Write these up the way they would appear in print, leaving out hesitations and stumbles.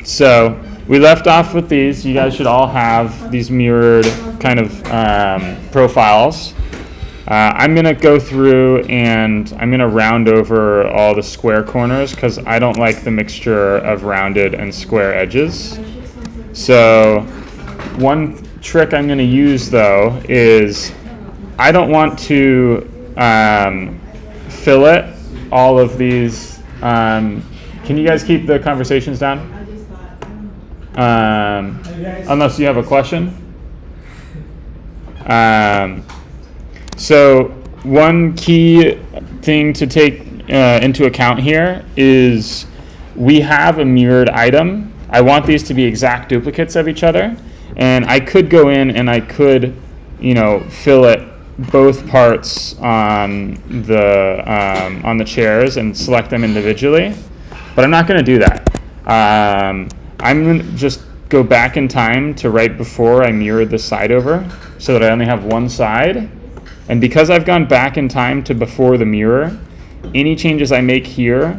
So we left off with these. You guys should all have these mirrored kind of profiles. I'm going to go through and I'm going to round over all the square corners because I don't like the mixture of rounded and square edges. So one trick I'm going to use, though, is I don't want to fillet all of these. Can you guys keep the conversations down? Unless you have a question. So one key thing to take into account here is we have a mirrored item. I want these to be exact duplicates of each other, and I could go in and I could, fillet both parts on the chairs and select them individually, but I'm not going to do that. I'm going to just go back in time to right before I mirrored this side over so that I only have one side. And because I've gone back in time to before the mirror, any changes I make here,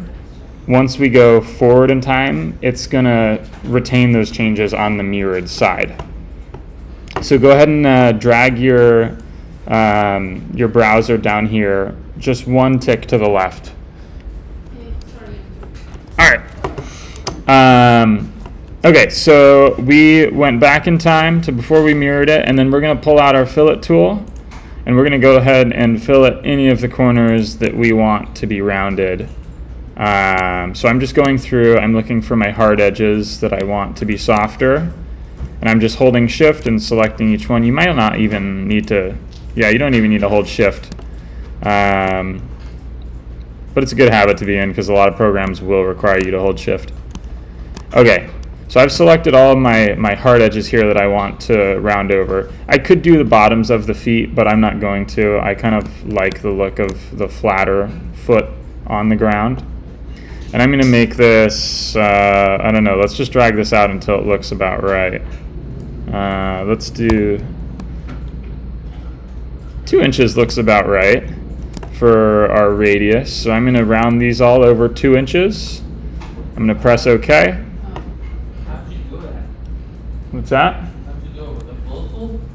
once we go forward in time, it's going to retain those changes on the mirrored side. So go ahead and drag your browser down here just one tick to the left. All right. Okay, so we went back in time to before we mirrored it, and then we're going to pull out our fillet tool, and we're going to go ahead and fillet any of the corners that we want to be rounded. So I'm just going through, I'm looking for my hard edges that I want to be softer, and I'm just holding shift and selecting each one. You might not even need to, you don't even need to hold shift. But it's a good habit to be in because a lot of programs will require you to hold shift. Okay. So I've selected all of my hard edges here that I want to round over. I could do the bottoms of the feet, but I'm not going to. I kind of like the look of the flatter foot on the ground. And I'm going to make this, I don't know, let's just drag this out until it looks about right. Let's do 2 inches looks about right for our radius. So I'm going to round these all over 2 inches. I'm going to press OK. What's that?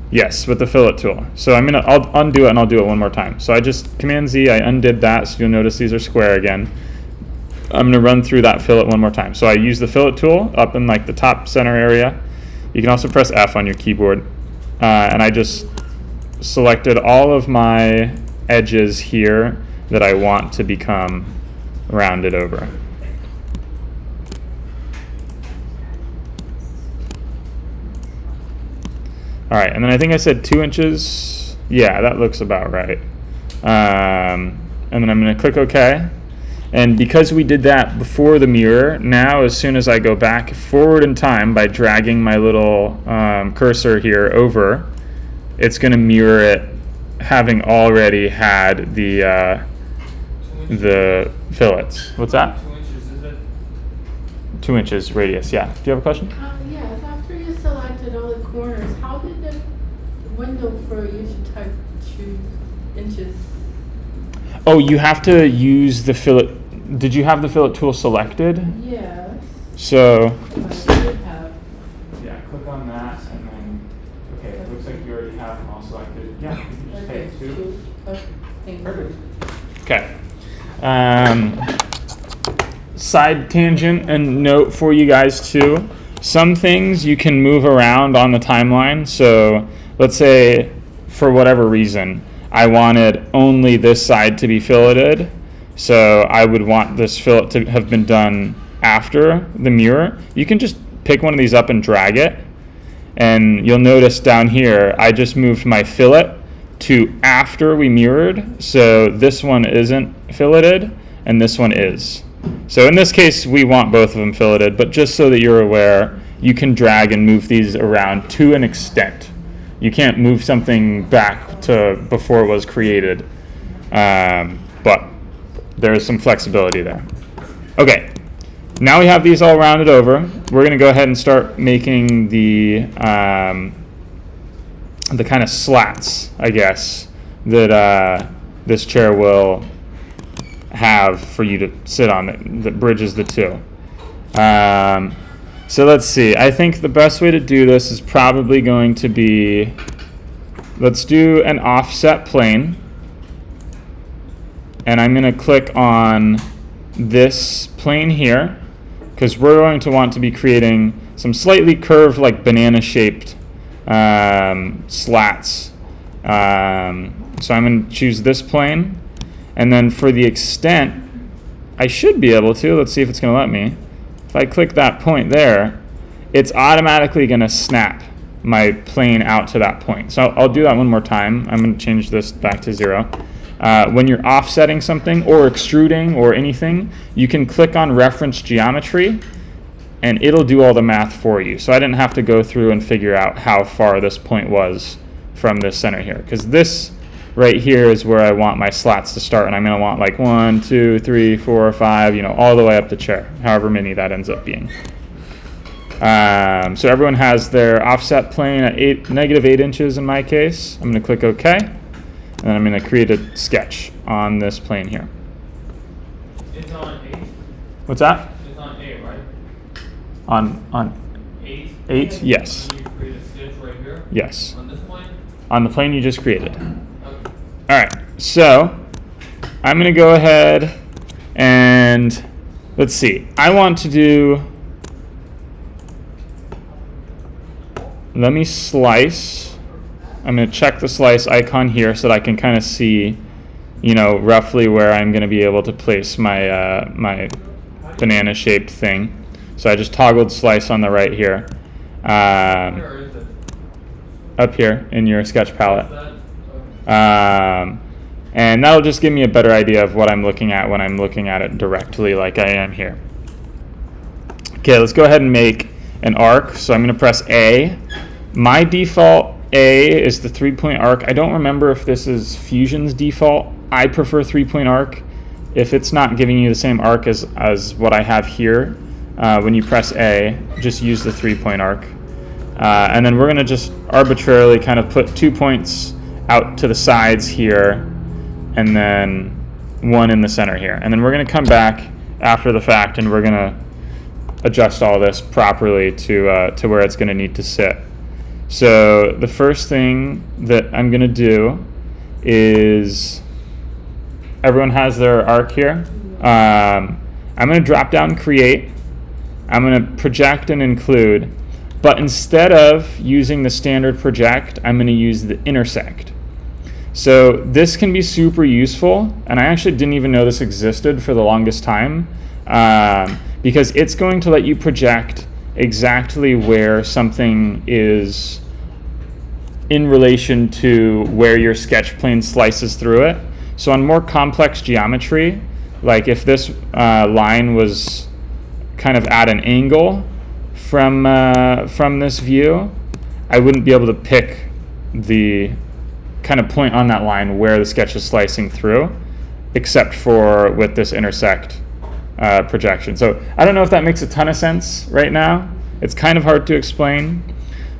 Yes, with the fillet tool. So I'll undo it and I'll do it one more time. So I just Command Z, I undid that, so you'll notice these are square again. I'm gonna run through that fillet one more time. So I use the fillet tool up in like the top center area. You can also press F on your keyboard. And I just selected all of my edges here that I want to become rounded over. All right, and then I think I said 2 inches. Yeah, that looks about right. And then I'm going to click OK. And because we did that before the mirror, now as soon as I go back forward in time by dragging my little cursor here over, it's going to mirror it having already had the fillets. What's that? 2 inches, is it? 2 inches radius, yeah. Do you have a question? Yes, after you selected all the corners, how did the window for you to type 2 inches? Oh, you have to use the fillet. Did you have the fillet tool selected? Yes. So. I did have. Yeah, click on that and then. Okay, it looks like you already have them all selected. Yeah, you can just Okay, take 2. Thank Perfect. you. Okay. Side tangent and note for you guys too. Some things you can move around on the timeline. So let's say for whatever reason I wanted only this side to be filleted. So I would want this fillet to have been done after the mirror. You can just pick one of these up and drag it. And you'll notice down here, I just moved my fillet to after we mirrored. So this one isn't filleted and this one is. So in this case, we want both of them filleted, but just so that you're aware, you can drag and move these around to an extent. You can't move something back to before it was created, but there is some flexibility there. Okay, now we have these all rounded over. We're going to go ahead and start making the kind of slats, I guess, that this chair will have for you to sit on that bridges the two. So let's see. I think the best way to do this is probably going to be, let's do an offset plane. And I'm going to click on this plane here, because we're going to want to be creating some slightly curved, like banana-shaped slats. So I'm going to choose this plane. And then for the extent, I should be able to. Let's see if it's going to let me. If I click that point there, it's automatically going to snap my plane out to that point. So I'll do that one more time. I'm going to change this back to 0. When you're offsetting something or extruding or anything, you can click on reference geometry and it'll do all the math for you. So I didn't have to go through and figure out how far this point was from this center here, because this right here is where I want my slats to start, and I'm going to want like 1, 2, 3, 4, 5, all the way up the chair, however many that ends up being. So everyone has their offset plane at -8 inches in my case. I'm going to click OK, and then I'm going to create a sketch on this plane here. It's on 8. What's that? It's on 8, right? On 8. 8? Yes. And you create a sketch right here. Yes. On this plane. On the plane you just created. Okay. All right. So I'm going to go ahead and let's see. I want to do. Let me slice. I'm going to check the slice icon here so that I can kind of see, roughly where I'm going to be able to place my my banana-shaped thing. So I just toggled slice on the right here. Where is it? Up here in your sketch palette. What's that? Okay. And that'll just give me a better idea of what I'm looking at when I'm looking at it directly like I am here. Okay, let's go ahead and make an arc. So I'm going to press A. My default A is the 3-point arc. I don't remember if this is Fusion's default. I prefer 3-point arc. If it's not giving you the same arc as what I have here, when you press A, just use the 3-point arc. And then we're going to just arbitrarily kind of put 2 points out to the sides here, and then 1 in the center here. And then we're going to come back after the fact, and we're going to adjust all this properly to where it's going to need to sit. So the first thing that I'm going to do is, everyone has their arc here. I'm going to drop down Create. I'm going to project and include. But instead of using the standard project, I'm going to use the intersect. So this can be super useful, and I actually didn't even know this existed for the longest time, because it's going to let you project exactly where something is in relation to where your sketch plane slices through it. So on more complex geometry, like if this line was kind of at an angle from this view, I wouldn't be able to pick the kind of point on that line where the sketch is slicing through, except for with this intersect projection. So I don't know if that makes a ton of sense right now. It's kind of hard to explain,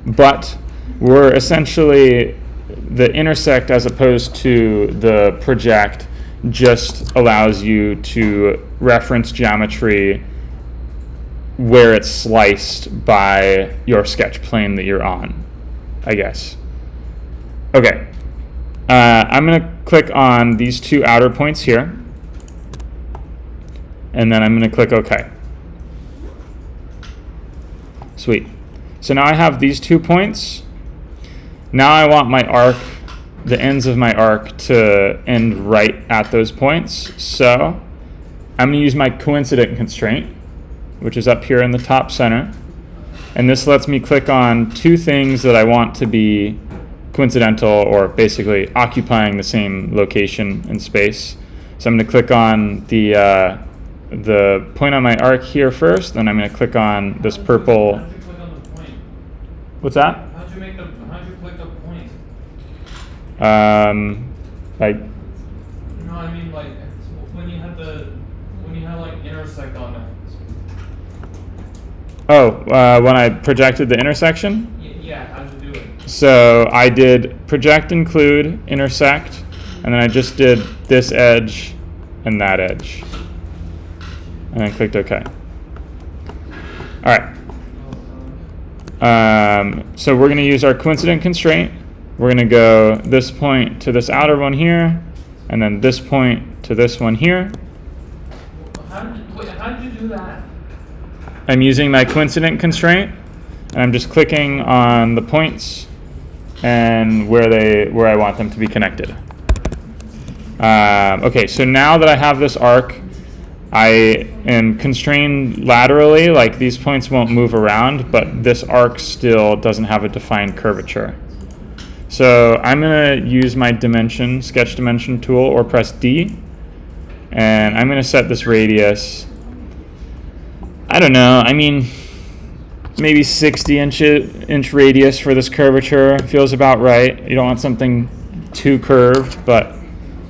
but we're essentially, the intersect as opposed to the project just allows you to reference geometry where it's sliced by your sketch plane that you're on, I guess. Okay, I'm going to click on these 2 outer points here, and then I'm going to click OK. Sweet. So now I have these 2 points. Now I want my arc, the ends of my arc, to end right at those points. So I'm going to use my coincident constraint, which is up here in the top center. And this lets me click on 2 things that I want to be coincidental, or basically occupying the same location in space. So I'm going to click on the point on my arc here first, then I'm going to click on this purple. How'd you click on the point? What's that? How'd you click the point? Like, No, I mean like when you had like intersect on it. when I projected the intersection. Yeah, how'd you do it? So I did project, include, intersect, and then I just did this edge and that edge, and then clicked OK. All right. So we're going to use our coincident constraint. We're going to go this point to this outer one here, and then this point to this one here. How did you do that? I'm using my coincident constraint, and I'm just clicking on the points and where I want them to be connected. Okay, so now that I have this arc, I am constrained laterally, like these points won't move around, but this arc still doesn't have a defined curvature. So I'm going to use my sketch dimension tool, or press D, and I'm going to set this radius, I don't know, I mean, maybe 60 inch radius for this curvature feels about right. You don't want something too curved, but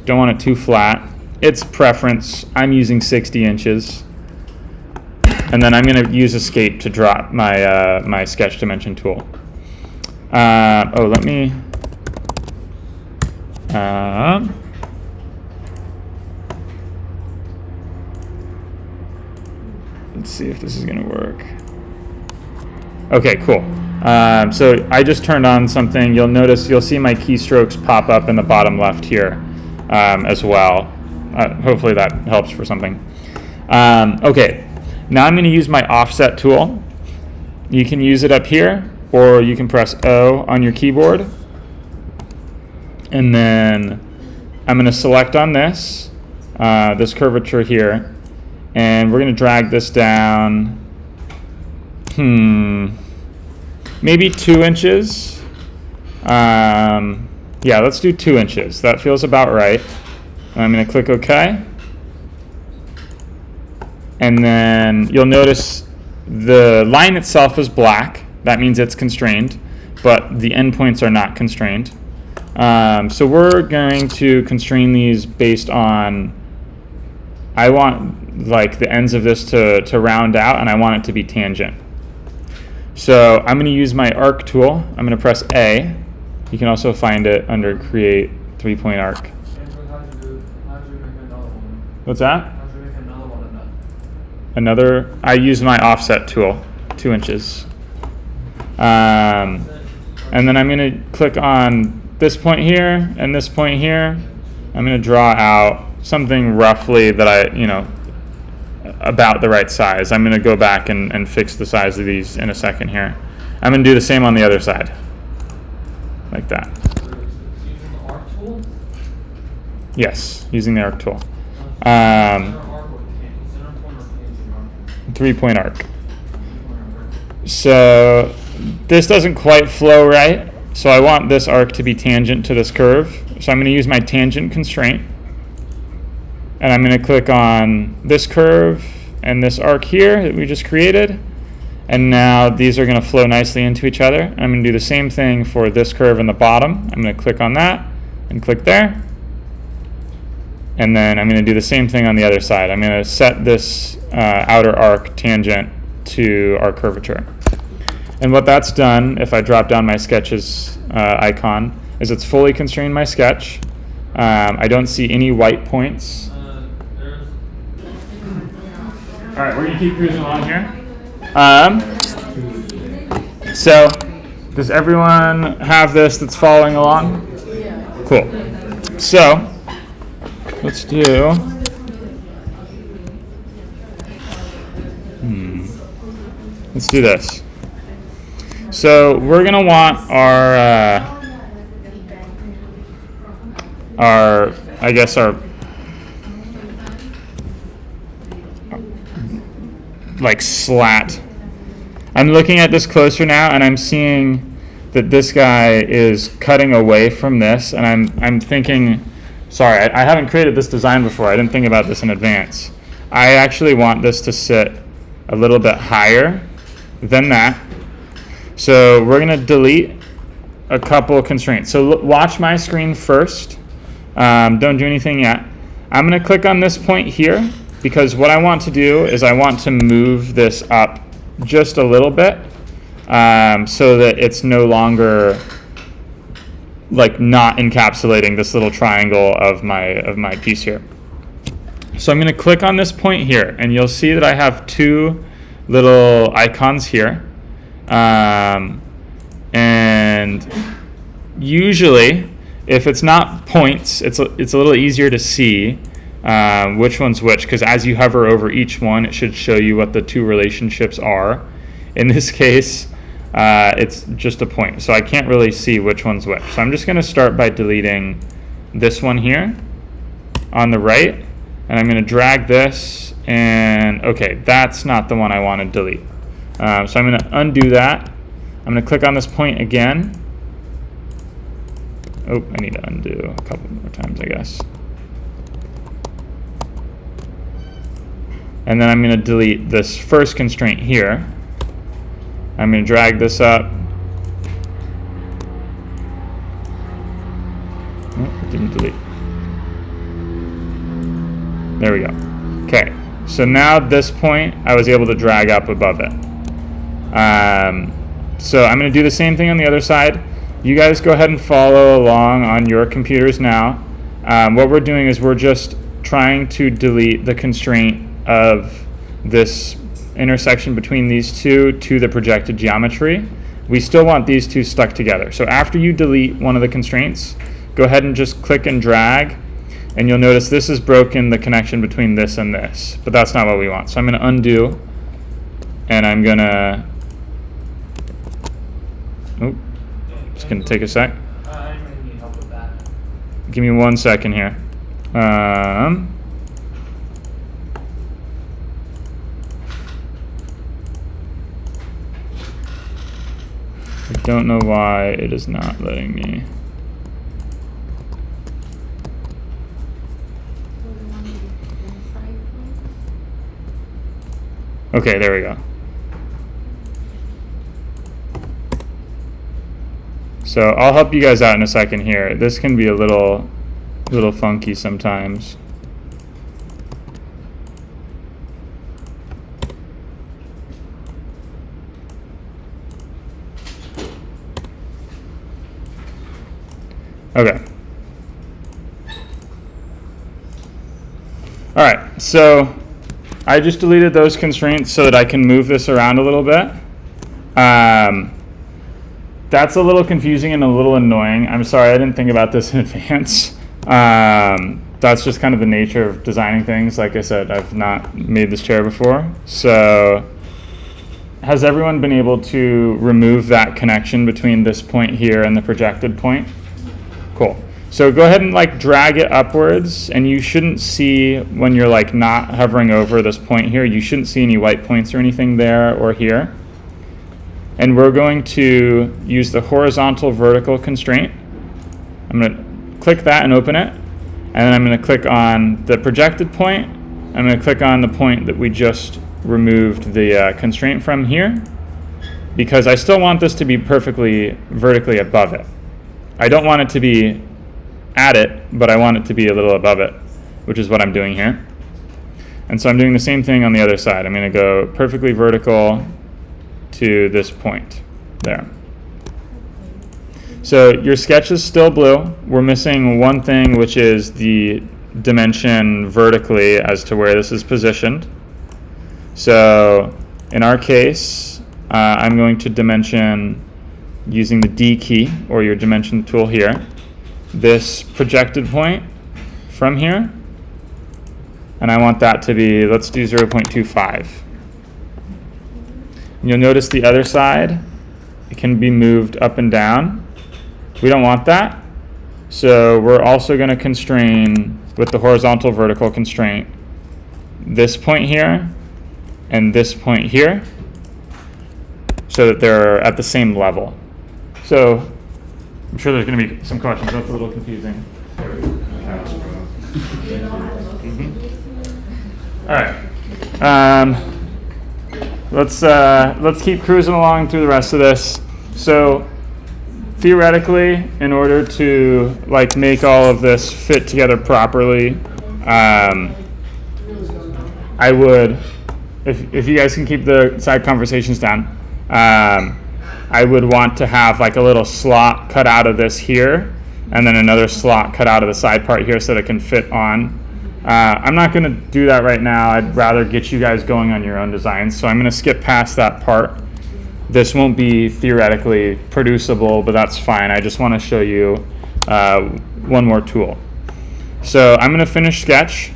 don't want it too flat. It's preference. I'm using 60 inches. And then I'm going to use escape to drop my my sketch dimension tool. Let me let's see if this is going to work. Okay, cool. So I just turned on something. You'll see my keystrokes pop up in the bottom left here as well. Hopefully that helps for something. Okay, now I'm going to use my offset tool. You can use it up here, or you can press O on your keyboard. And then I'm going to select on this curvature here, and we're going to drag this down, maybe 2 inches. Yeah, let's do 2 inches. That feels about right. I'm going to click OK. And then you'll notice the line itself is black. That means it's constrained, but the endpoints are not constrained. So we're going to constrain these based on, I want like the ends of this to round out, and I want it to be tangent. So I'm going to use my arc tool. I'm going to press A. You can also find it under Create 3-point Arc. How'd you make another one? What's that? How'd you make another one of that? I use my offset tool, 2 inches. And then I'm going to click on this point here and this point here. I'm going to draw out something roughly that about the right size. I'm going to go back and fix the size of these in a second here. I'm going to do the same on the other side, like that. Using the arc tool? Yes, using the arc tool. Center arc or center point or tangent arc? 3-point arc. So this doesn't quite flow right, so I want this arc to be tangent to this curve. So I'm going to use my tangent constraint, and I'm going to click on this curve and this arc here that we just created, and now these are going to flow nicely into each other. I'm going to do the same thing for this curve in the bottom. I'm going to click on that and click there, and then I'm going to do the same thing on the other side. I'm going to set this outer arc tangent to our curvature. And what that's done, if I drop down my sketches icon, is it's fully constrained my sketch. I don't see any white points. All right, we're going to keep cruising along here. So, does everyone have this that's following along? Yeah. Cool. So, let's do... Let's do this. So we're going to want our like slat. I'm looking at this closer now, and I'm seeing that this guy is cutting away from this, and I'm thinking, sorry, I haven't created this design before. I didn't think about this in advance. I actually want this to sit a little bit higher than that. So we're going to delete a couple constraints. So watch my screen first. Don't do anything yet. I'm going to click on this point here, because what I want to do is I want to move this up just a little bit so that it's no longer like not encapsulating this little triangle of my piece here. So I'm going to click on this point here, and you'll see that I have two little icons here. And usually, if it's not points, it's a little easier to see which one's which, because as you hover over each one, it should show you what the two relationships are. In this case, it's just a point, so I can't really see which one's which. So I'm just going to start by deleting this one here on the right, and I'm going to drag this, and okay, that's not the one I want to delete. So I'm going to undo that. I'm going to click on this point again. Oh, I need to undo a couple more times, I guess. And then I'm going to delete this first constraint here. I'm going to drag this up. Oh, it didn't delete. There we go. Okay, so now at this point, I was able to drag up above it. So I'm going to do the same thing on the other side. You guys go ahead and follow along on your computers now. What we're doing is we're just trying to delete the constraint of this intersection between these two to the projected geometry. We still want these two stuck together. So after you delete one of the constraints, go ahead and just click and drag, and you'll notice this has broken the connection between this and this, but that's not what we want. So I'm going to undo, and I'm going to, it's going to take a sec. I might need help with that. Give me 1 second here. I don't know why it is not letting me. Okay, there we go. So I'll help you guys out in a second here. This can be a little funky sometimes. Okay. All right, so I just deleted those constraints so that I can move this around a little bit. That's a little confusing and a little annoying. I'm sorry, I didn't think about this in advance. That's just kind of the nature of designing things. Like I said, I've not made this chair before. So has everyone been able to remove that connection between this point here and the projected point? Cool. So go ahead and like drag it upwards, and you shouldn't see, when you're like not hovering over this point here, you shouldn't see any white points or anything there or here. And we're going to use the horizontal vertical constraint. I'm going to click that and open it. And then I'm going to click on the projected point. I'm going to click on the point that we just removed the constraint from here, because I still want this to be perfectly vertically above it. I don't want it to be at it, but I want it to be a little above it, which is what I'm doing here. And so I'm doing the same thing on the other side. I'm going to go perfectly vertical to this point there. So your sketch is still blue. We're missing one thing, which is the dimension vertically as to where this is positioned. So in our case, I'm going to dimension using the D key, or your dimension tool here, this projected point from here, and I want that to be, let's do 0.25. You'll notice the other side, it can be moved up and down. We don't want that, so we're also going to constrain with the horizontal vertical constraint this point here and this point here, so that they're at the same level. So I'm sure there's going to be some questions. That's a little confusing. All right. Let's keep cruising along through the rest of this. So theoretically, in order to like make all of this fit together properly, I would, if you guys can keep the side conversations down, I would want to have like a little slot cut out of this here, and then another slot cut out of the side part here so that it can fit on. I'm not going to do that right now. I'd rather get you guys going on your own designs, so I'm going to skip past that part. this won't be theoretically producible, but that's fine. I just want to show you one more tool. So I'm going to finish sketch.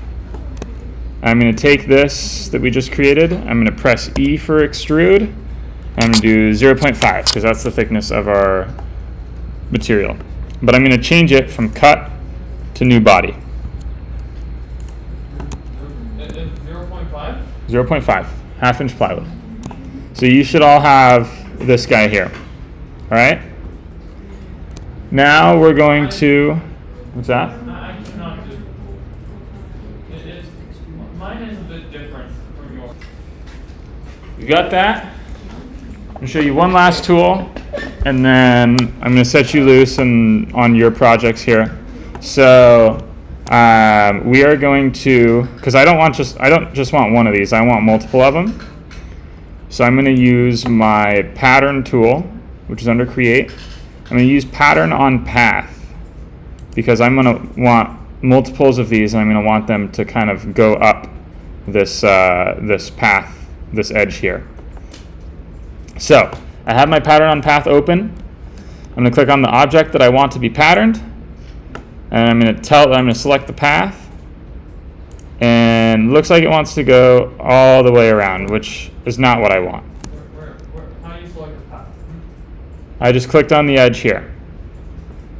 I'm going to take this that we just created. I'm going to press E for extrude. I'm going to do 0.5 because that's the thickness of our material. But I'm going to change it from cut to new body. It's 0.5? 0.5, half-inch plywood. So you should all have this guy here. All right? Now we're going to, what's that? I cannot do it. Mine is a bit different from yours. You got that? I'm going to show you one last tool, and then I'm going to set you loose on your projects here. So we are going to, because I don't just want one of these, I want multiple of them. So I'm going to use my pattern tool, which is under create. I'm going to use pattern on path because I'm going to want multiples of these, and I'm going to want them to kind of go up this path, this edge here. So I have my pattern on path open. I'm going to click on the object that I want to be patterned, and I'm going to select the path, and looks like it wants to go all the way around, which is not what I want. How do you select the path? I just clicked on the edge here,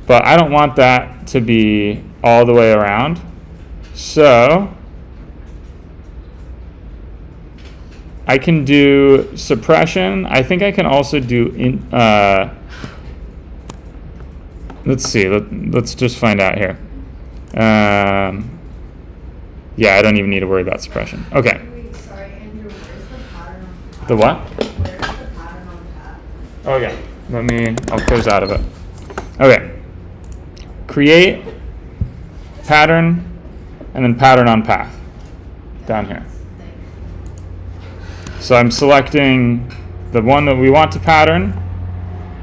but I don't want that to be all the way around. So I can do suppression. I think I can also do let's see. Let's just find out here. Yeah, I don't even need to worry about suppression. Okay. Wait, sorry, Andrew, where's the pattern on path? The what? Where's the pattern on path? Oh yeah. I'll close out of it. Okay. Create, pattern, and then pattern on path. Down here. So I'm selecting the one that we want to pattern.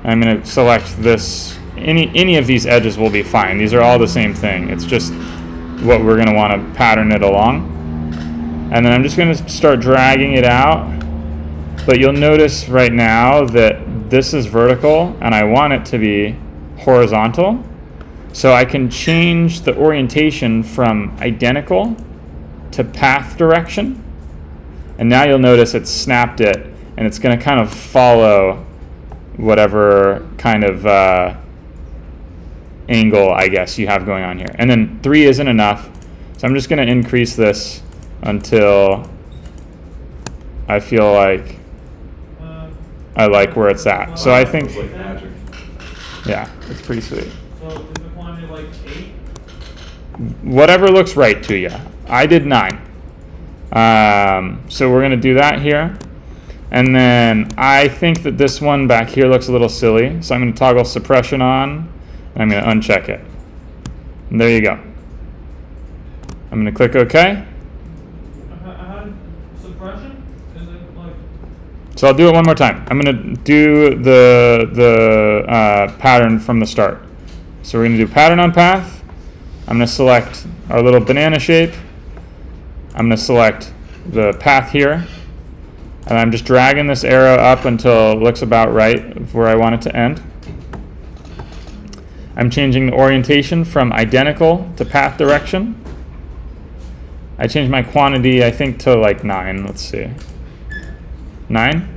I'm going to select this. Any of these edges will be fine. These are all the same thing. It's just what we're going to want to pattern it along. And then I'm just going to start dragging it out. But you'll notice right now that this is vertical and I want it to be horizontal. So I can change the orientation from identical to path direction. And now you'll notice it's snapped it, and it's going to kind of follow whatever kind of angle, I guess, you have going on here. And then 3 isn't enough, so I'm just going to increase this until I feel like I like where it's at. So I think, It's like magic. yeah, it's pretty sweet. So is the quantity like 8? Whatever looks right to you. I did 9. So we're going to do that here. And then I think that this one back here looks a little silly. So I'm going to toggle suppression on, and I'm going to uncheck it. And there you go. I'm going to click OK. Suppression? Is it like... So I'll do it one more time. I'm going to do the pattern from the start. So we're going to do pattern on path. I'm going to select our little banana shape. I'm going to select the path here, and I'm just dragging this arrow up until it looks about right of where I want it to end. I'm changing the orientation from identical to path direction. I changed my quantity, I think, to like 9. Let's see. 9.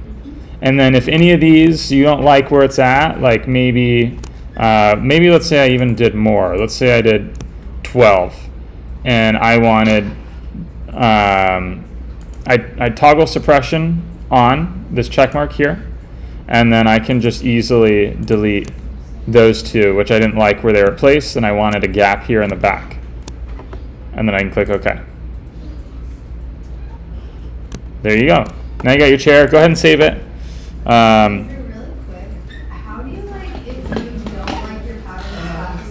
And then if any of these you don't like where it's at, like maybe let's say I even did more. Let's say I did 12, and I wanted I toggle suppression on this check mark here, and then I can just easily delete those two, which I didn't like where they were placed, and I wanted a gap here in the back. And then I can click OK. There you go. Now you got your chair. Go ahead and save it.